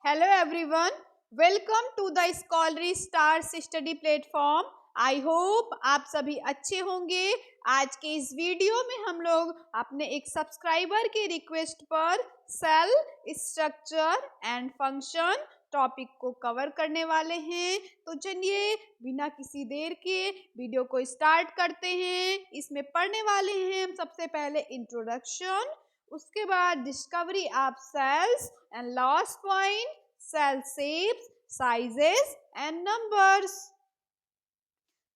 Hello everyone, welcome to the Scholarly Stars Study Platform. I hope आप सभी अच्छे होंगे। आज के इस वीडियो में हम लोग अपने एक सब्सक्राइबर के रिक्वेस्ट पर cell structure and function topic को कवर करने वाले हैं। तो चलिए बिना किसी देर के वीडियो को स्टार्ट करते हैं। इसमें पढ़ने वाले हैं हम सबसे पहले इंट्रोडक्शन, उसके बाद discovery of cells and last point cell shapes, sizes and numbers.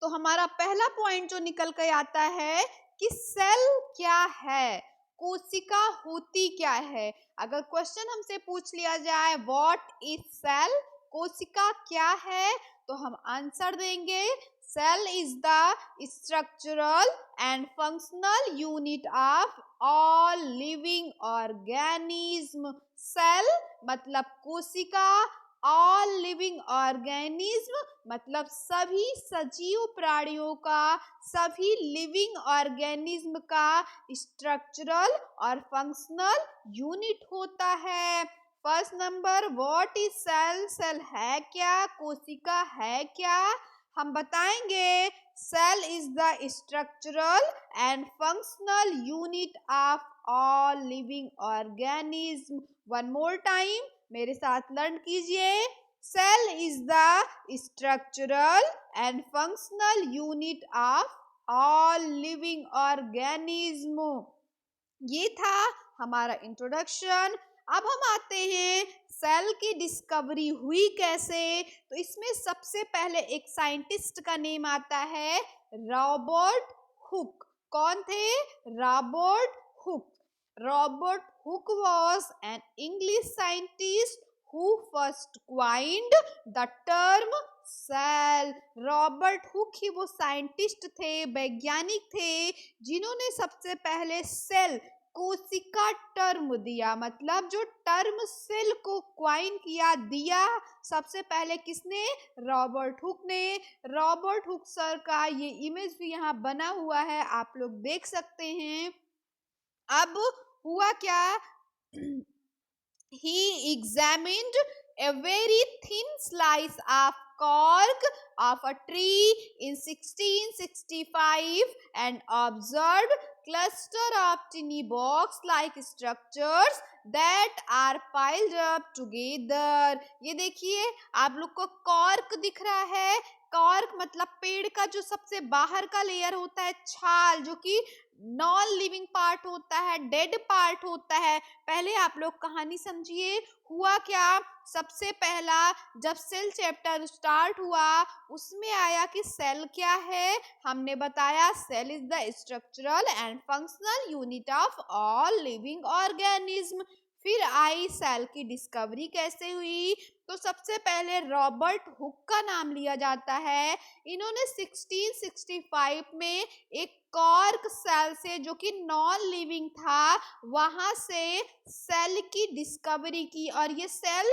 तो हमारा पहला पॉइंट जो निकल कर आता है कि सेल क्या है, कोशिका होती क्या है। अगर क्वेश्चन हमसे पूछ लिया जाए व्हाट इज सेल, कोशिका क्या है, तो हम आंसर देंगे cell is the structural and functional unit of all living organism. Cell मतलब कोशिका, ऑल लिविंग ऑर्गेनिज्म मतलब सभी सजीव प्राणियों का, सभी लिविंग ऑर्गेनिज्म का स्ट्रक्चरल और फंक्शनल यूनिट होता है। First number, what is cell, cell है क्या, कोशिका है क्या। हम बताएंगे cell is the structural and functional unit of all living organism. One more time मेरे साथ लर्न कीजिए। Cell is the structural and functional unit of all living organism. ये था हमारा इंट्रोडक्शन। अब हम आते हैं सेल की डिस्कवरी हुई कैसे। तो इसमें सबसे पहले एक साइंटिस्ट का नेम आता है रॉबर्ट हुक। कौन थे? Robert Hooke. Robert Hooke was an English scientist who first coined the term cell. Robert Hooke ही वो साइंटिस्ट थे, वैज्ञानिक थे, जिन्होंने सबसे पहले सेल, कोशिका टर्म दिया। मतलब जो टर्म सेल को क्वाइन किया, दिया सबसे पहले किसने? रॉबर्ट हुक ने। रॉबर्ट हुक सर का ये इमेज भी यहाँ बना हुआ है, आप लोग देख सकते हैं। अब हुआ क्या? He examined a very thin slice of cork of a tree in 1665 and observed cluster of tiny box-like structures that are piled up together. ये देखिए आप लोग को कॉर्क दिख रहा है। कॉर्क मतलब पेड़ का जो सबसे बाहर का लेयर होता है, छाल, जो कि नॉन लिविंग पार्ट होता है, डेड पार्ट होता है। पहले आप लोग कहानी समझिए, हुआ क्या? सबसे पहला जब सेल चैप्टर स्टार्ट हुआ उसमें आया कि सेल क्या है। हमने बताया cell is the structural and functional unit of all living organism. फिर आई सेल की डिस्कवरी कैसे हुई। तो सबसे पहले रॉबर्ट हुक का नाम लिया जाता है। इन्होंने 1665 में एक कॉर्क सेल से, जो कि नॉन लिविंग था, वहां से सेल की डिस्कवरी की। और ये सेल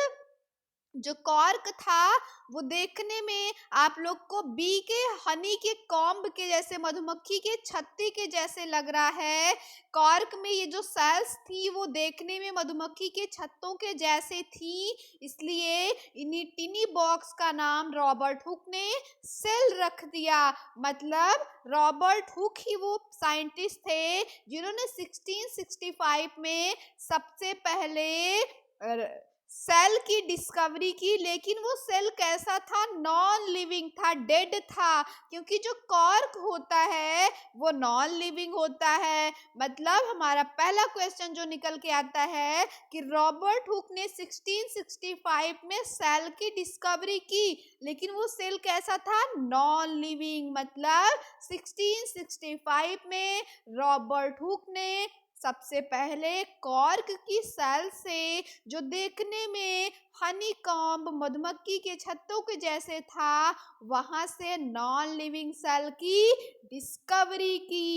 जो कॉर्क था वो देखने में आप लोग को बी के हनी के कॉम्ब के जैसे, मधुमक्खी के छत्ती के जैसे लग रहा है। कॉर्क में ये जो सेल्स थी वो देखने में मधुमक्खी के छत्तों के जैसे थी, इसलिए इन्हीं टिनी बॉक्स का नाम रॉबर्ट हुक ने सेल रख दिया। मतलब रॉबर्ट हुक ही वो साइंटिस्ट थे जिन्होंने 1665 में सबसे पहले सेल की डिस्कवरी की। लेकिन वो सेल कैसा था? नॉन लिविंग था, डेड था, क्योंकि जो कॉर्क होता है वो नॉन लिविंग होता है। मतलब हमारा पहला क्वेश्चन जो निकल के आता है कि रॉबर्ट हुक ने 1665 में सेल की डिस्कवरी की, लेकिन वो सेल कैसा था? Non living. मतलब 1665 में रॉबर्ट हुक ने सबसे पहले कॉर्क की सेल से, जो देखने में हनी कॉम्ब, मधुमक्खी के छत्तों के जैसे था, वहां से नॉन लिविंग सेल की डिस्कवरी की।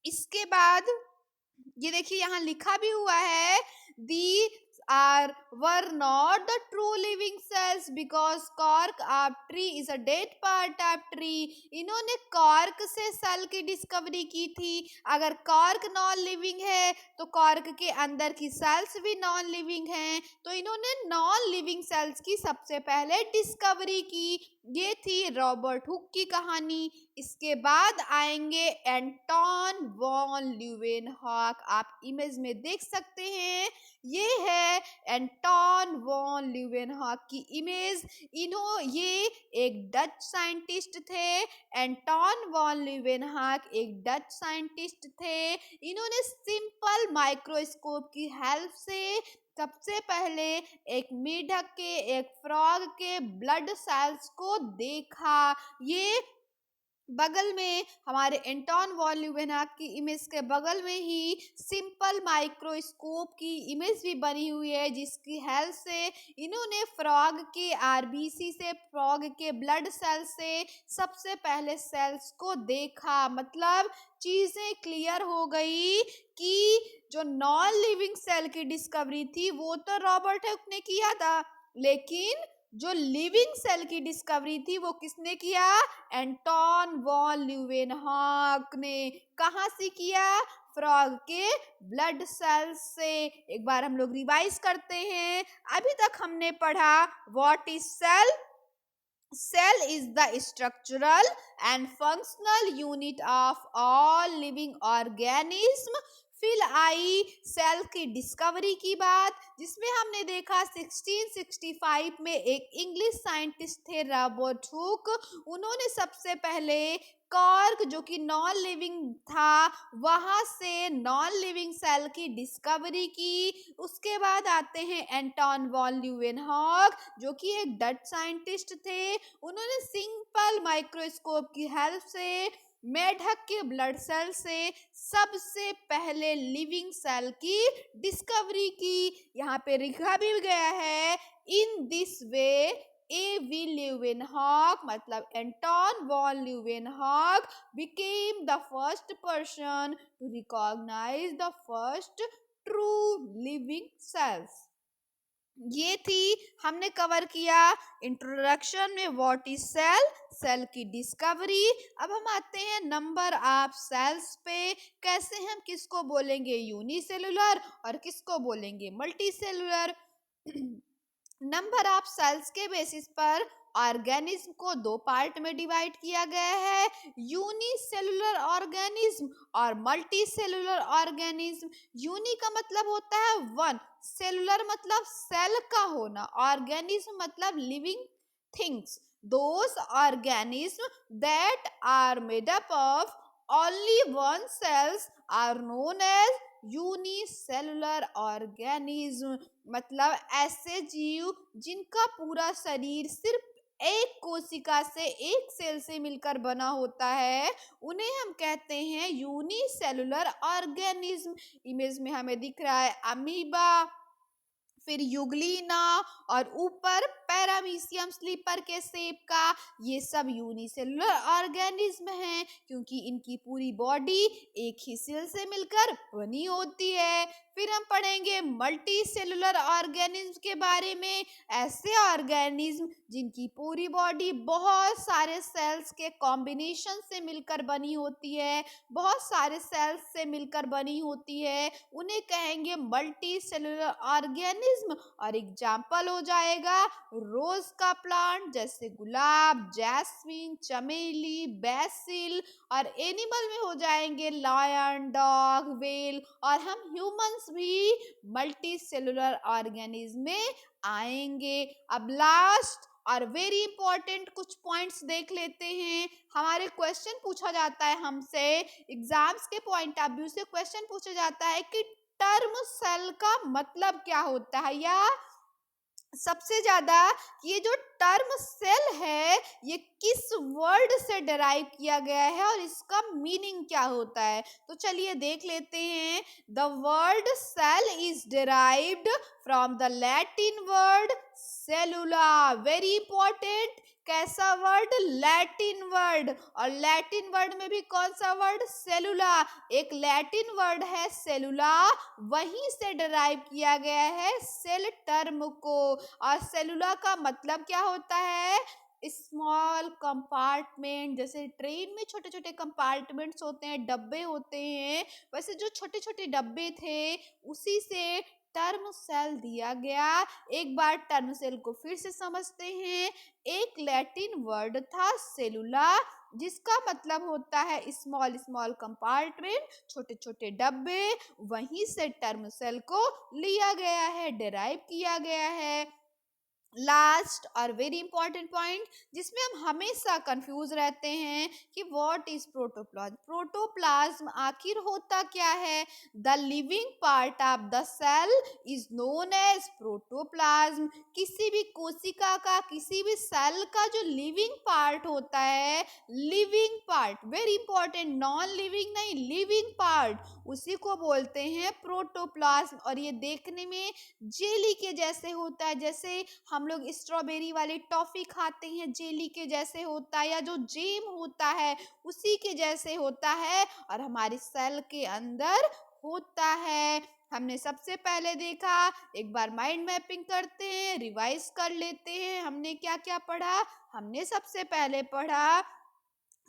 इसके बाद ये देखिए यहाँ लिखा भी हुआ है दी are were not the true living cells because cork of tree is a dead part of tree. इन्होंने कॉर्क से सेल की डिस्कवरी की थी। अगर कॉर्क नॉन लिविंग है तो कॉर्क के अंदर की सेल्स भी नॉन लिविंग हैं, तो इन्होंने नॉन लिविंग सेल्स की सबसे पहले डिस्कवरी की। ये थी रॉबर्ट हुक की कहानी। इसके बाद आएंगे एंटोन वॉन ल्यूवेनहॉक। आप इमेज में देख सकते हैं, ये है एंटोन वॉन ल्यूवेनहॉक की इमेज। ये एक डच साइंटिस्ट थे। एंटोन वॉन ल्यूवेनहॉक एक डच साइंटिस्ट थे। इन्होंने सिंपल माइक्रोस्कोप की हेल्प से सबसे पहले एक मेढक के, एक फ्रॉग के ब्लड सेल्स को देखा। ये बगल में हमारे एंटोन वॉन ल्यूवेनहॉक की इमेज के बगल में ही सिंपल माइक्रोस्कोप की इमेज भी बनी हुई है, जिसकी हेल्प से इन्होंने फ्रॉग के आरबीसी से, फ्रॉग के ब्लड सेल से सबसे पहले सेल्स को देखा। मतलब चीजें क्लियर हो गई कि जो नॉन लिविंग सेल की डिस्कवरी थी वो तो रॉबर्ट हुक ने किया था, लेकिन जो लिविंग सेल की डिस्कवरी थी वो किसने किया? एंटोन वॉन ल्यूवेनहॉक ने। कहाँ से किया? फ्रॉग के ब्लड सेल्स से। एक बार हम लोग रिवाइज करते हैं। अभी तक हमने पढ़ा what is cell. Cell is the structural and functional unit of all living organism। फिर आई सेल की डिस्कवरी की बात, जिसमें हमने देखा 1665 में एक इंग्लिश साइंटिस्ट थे रॉबर्ट हुक। उन्होंने सबसे पहले कॉर्क, जो कि नॉन लिविंग था, वहां से नॉन लिविंग सेल की डिस्कवरी की। उसके बाद आते हैं एंटोन वॉन ल्यूवेनहॉक, जो कि एक डच साइंटिस्ट थे। उन्होंने सिंपल माइक्रोस्कोप की हेल्प से मेढक के ब्लड सेल से सबसे पहले लिविंग सेल की डिस्कवरी की। यहाँ पे लिखा भी गया है in this way A.V. Leeuwenhoek, मतलब Anton van Leeuwenhoek became the first person to recognize the first true living cells। ये थी, हमने कवर किया इंट्रोडक्शन में व्हाट इज सेल, सेल की डिस्कवरी। अब हम आते हैं नंबर ऑफ सेल्स पे। कैसे हम किसको बोलेंगे यूनिसेलुलर और किसको बोलेंगे मल्टीसेलुलर। नंबर ऑफ सेल्स के बेसिस पर ऑर्गेनिज्म को दो पार्ट में डिवाइड किया गया है, यूनिसेलुलर ऑर्गेनिज्म और मल्टीसेलुलर ऑर्गेनिज्म। यूनि का मतलब होता है वन, सेलुलर मतलब सेल का होना, ऑर्गेनिज्म मतलब living things. Those organism that are made up of only one cells are known as unicellular organism. मतलब ऐसे जीव जिनका पूरा शरीर सिर्फ एक कोशिका से, एक सेल से मिलकर बना होता है, उन्हें हम कहते हैं यूनिसेलुलर ऑर्गेनिज्म। इमेज में हमें दिख रहा है अमीबा, फिर युगलीना और ऊपर पैरामीशियम स्लीपर के शेप का, ये सब यूनिसेलुलर ऑर्गेनिज्म हैं, क्योंकि इनकी पूरी बॉडी एक ही सेल से मिलकर बनी होती है। फिर हम पढ़ेंगे मल्टी सेलुलर ऑर्गेनिज्म के बारे में। ऐसे ऑर्गेनिज्म जिनकी पूरी बॉडी बहुत सारे सेल्स के कॉम्बिनेशन से मिलकर बनी होती है, बहुत सारे सेल्स से मिलकर बनी होती है, उन्हें कहेंगे मल्टी सेलुलर ऑर्गेनिज्म। और एग्जाम्पल हो जाएगा रोज का प्लांट, जैसे गुलाब, जैस्मिन, चमेली, बेसिल। और एनिमल में हो जाएंगे लायन, डॉग, व्हेल। और हम ह्यूमंस भी मल्टी सेलुलर ऑर्गेनिज्म में आएंगे। अब लास्ट और वेरी इंपॉर्टेंट कुछ पॉइंट्स देख लेते हैं। हमारे क्वेश्चन पूछा जाता है हमसे, एग्जाम्स के पॉइंट ऑफ व्यू से क्वेश्चन पूछा जाता है कि टर्म सेल का मतलब क्या होता है, या सबसे ज्यादा ये जो टर्म सेल है ये किस वर्ड से डिराइव किया गया है और इसका मीनिंग क्या होता है। तो चलिए देख लेते हैं। The word cell is derived from the Latin word cellula. Very important. कैसा वर्ड? Latin word. और लैटिन वर्ड में भी कौन सा वर्ड? सेलुला। एक लैटिन वर्ड है सेलुला, वहीं से डराइव किया गया है सेल टर्म को। और सेलुला का मतलब क्या होता है? Small compartment. जैसे ट्रेन में छोटे छोटे कंपार्टमेंट्स होते हैं, डब्बे होते हैं, वैसे जो छोटे छोटे डब्बे थे उसी से टर्म सेल दिया गया। एक बार टर्म सेल को फिर से समझते हैं। एक लैटिन वर्ड था सेलुला, जिसका मतलब होता है स्मॉल स्मॉल कंपार्टमेंट, छोटे छोटे डब्बे, वहीं से टर्म सेल को लिया गया है, डिराइव किया गया है। लास्ट और वेरी इंपॉर्टेंट पॉइंट जिसमें हम हमेशा कंफ्यूज रहते हैं कि व्हाट इज प्रोटोप्लाज्म। प्रोटोप्लाज्म आखिर होता क्या है? The living part of the cell is known as protoplasm. किसी भी कोशिका का, किसी भी सेल का जो लिविंग पार्ट होता है, living part, very important, non living नहीं, लिविंग पार्ट, उसी को बोलते हैं प्रोटोप्लाज्म। और ये देखने में जेली के जैसे होता है। जैसे हम लोग स्ट्रॉबेरी वाली टॉफी खाते हैं, जेली के जैसे होता है, या जो जेम होता है उसी के जैसे होता है, और हमारी सेल के अंदर होता है। हमने सबसे पहले देखा, एक बार माइंड मैपिंग करते हैं, रिवाइज कर लेते हैं। हमने क्या क्या पढ़ा? हमने सबसे पहले पढ़ा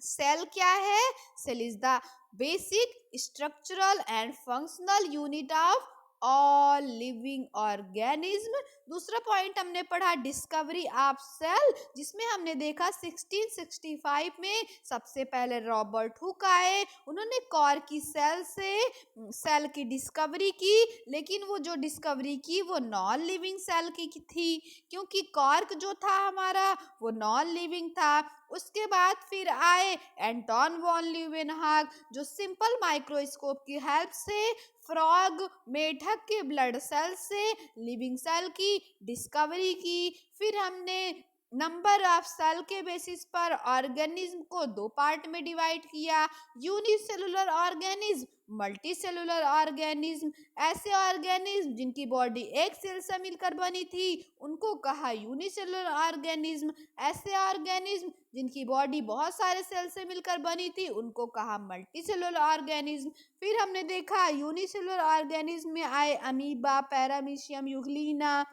सेल क्या है? Cell is the basic structural and functional unit of all living organism. दूसरा पॉइंट हमने पढ़ा डिस्कवरी ऑफ सेल, जिसमें हमने देखा 1665 में सबसे पहले रॉबर्ट हुक आए, उन्होंने कॉर्क की सेल से सेल की डिस्कवरी की। लेकिन वो जो डिस्कवरी की वो नॉन लिविंग सेल की थी, क्योंकि कॉर्क जो था हमारा वो नॉन लिविंग था। उसके बाद फिर आए एंटोन वॉन ल्यूवेनहाग, जो सिंपल माइक्रोस्कोप की हेल्प से फ्रॉग, मेढक के ब्लड सेल से लिविंग सेल की डिस्कवरी की। फिर हमने नंबर ऑफ सेल के बेसिस पर ऑर्गेनिज्म को दो पार्ट में डिवाइड किया, unicellular organism, multi cellular organism. ऐसे ऑर्गेनिज्म जिनकी बॉडी एक सेल से मिलकर बनी थी उनको कहा यूनिसेलुलर ऑर्गेनिज्म। ऐसे ऑर्गेनिज्म जिनकी बॉडी बहुत सारे सेल से मिलकर बनी थी उनको कहा मल्टी सेलुलर ऑर्गेनिज्म। फिर हमने देखा यूनिसेलुलर ऑर्गेनिज्म में आए amoeba, paramecium, Euglena.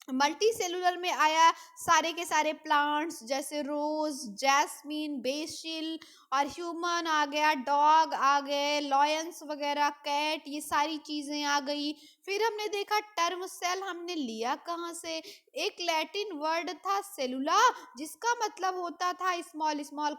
Multi cellular में आया सारे के सारे प्लांट्स, जैसे रोज, जैस्मीन, बेसिल। और ह्यूमन आ गया, डॉग आ गए, लॉयंस वगैरह, कैट, ये सारी चीजें आ गई। फिर हमने देखा टर्म सेल हमने लिया कहाँ से? एक लैटिन वर्ड था सेलुला, जिसका मतलब होता था स्मॉल स्मॉल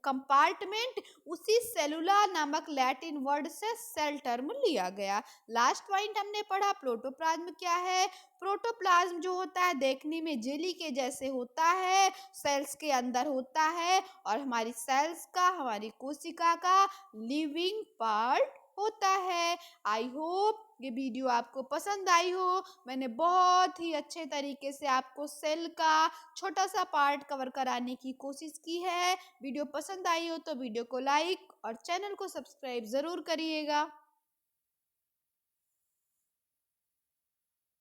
कंपार्टमेंट। उसी सेलुला नामक लैटिन वर्ड से सेल टर्म लिया गया। लास्ट पॉइंट हमने पढ़ा प्रोटोप्लाज्म क्या है? प्रोटोप्लाज्म जो होता है देखने में जेली के जैसे होता है, सेल्स के अंदर होता है, और हमारी सेल्स का, हमारी कोशिका का लिविंग पार्ट होता है। आई होप ये वीडियो आपको पसंद आई हो। मैंने बहुत ही अच्छे तरीके से आपको सेल का छोटा सा पार्ट कवर कराने की कोशिश की है। वीडियो पसंद आई हो तो वीडियो को लाइक और चैनल को सब्सक्राइब जरूर करिएगा।